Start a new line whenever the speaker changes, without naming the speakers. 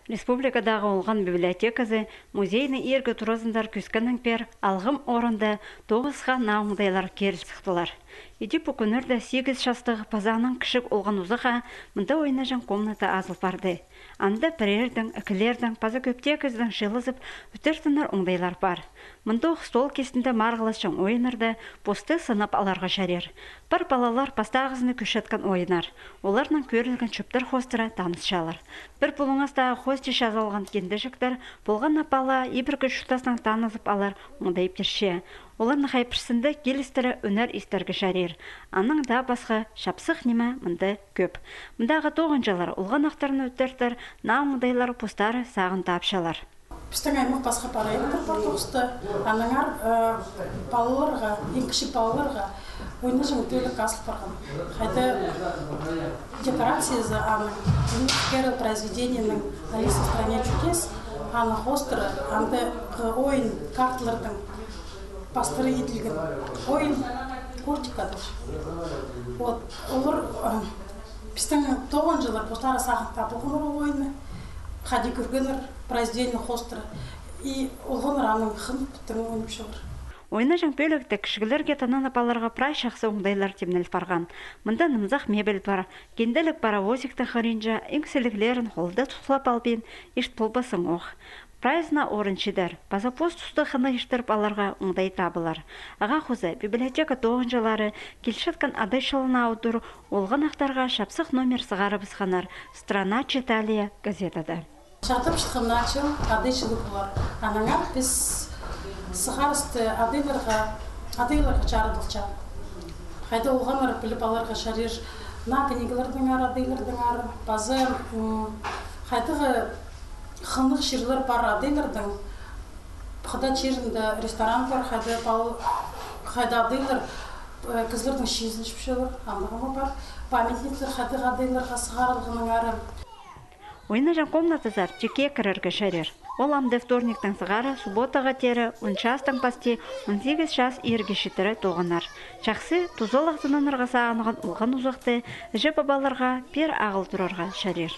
Республикадағы олған библиотекасы музейні ергі тұрызындар күскінің пер алғым орынды 9-ға науыңдайлар керіл сықтылар. Иди пукунырда 8 шастығы пазаның кішік олған ұзыға мұнда ойнажан комната азыл барды. Анда пірердің, әкілердің, паза көптекіздің шылызып үтіртінір оңдайлар бар. Мұнда стол кестінде марғылашын ойынырды посты сынып аларға шарер. Бір балалар пастағызыны күшеткен ойынар. Оларның көрілген чөптір хостыра таныс шалар. Бір бұлыңастағы хости жазалған кендешіктер болған апала ебіргі шутасының танызып алар мұнда ептерше. Оларның хайпырсында келістірі өнер истергі шарер. Аның да басқа шапсық неме мұнда көп. Мұндағы тоғынжалар олған ақтарын өттердер, науыңдайлар постары сағын тапшалар.
Біздің аймақ басқа парайдың бар тоғысты. Аныңар балаларға, ең кішік балаларға ойына жаңы төлік асыл барған. Қайда декорациясы аның первое произведениенің Алиса в стране чудес, аны хостыры, аңды ойын карталардың бастыры етілген. Ойын кортикадыр. Олар біздің 9 жылар постары сағын табылғаныр ойыны. Хади көргенер произведение хостера и олғаныр аның қын біттің ойынып шығыр.
Ойына жаң бөлікті кішігілерге танан апаларға прай шақсы оңдайлар темнеліп барған. Мұнда нымзақ мебель бар, кенделік паровозикті қаринжа, еңселіклерін холда тұтылап албен, ешт болбасын оқ. Прайзына орыншыдар, базапоз тұсты қына ештіріп аларға оңдай табылар. Аға қозы, библиотека тоғынжалары келшеткен адай шалына аудыр, олған ақтарға шапсық номер сығары бізханар «Страна читалия» газетада.
Шатып шыққан начал адай жылы болар. Анаңа біз сығарысты адайларға чарыдылча. Қайда олғаныр біліп аларға шарер на книгалардың ары, адайлардың ары, базы қайдағы қынық шерлер бар адайлардың, қайда черінде ресторан бар, қайда адайлар кізлердің шезін шүпшелер, анығыма бар, памятниктер қайдағы адайларға сығарылғының ары.
Ойына жан комнатызар жеке кіріргі шәрер. Ол амды вторниктің сығары, субботаға тері, 10 шастың пасте, 18 шас ергешітірі тоғынар. Жақсы тұзыл ағзынан ырғаса анығын ұлған ұзақты, жі бабаларға пер ағыл тұрарға шәрер.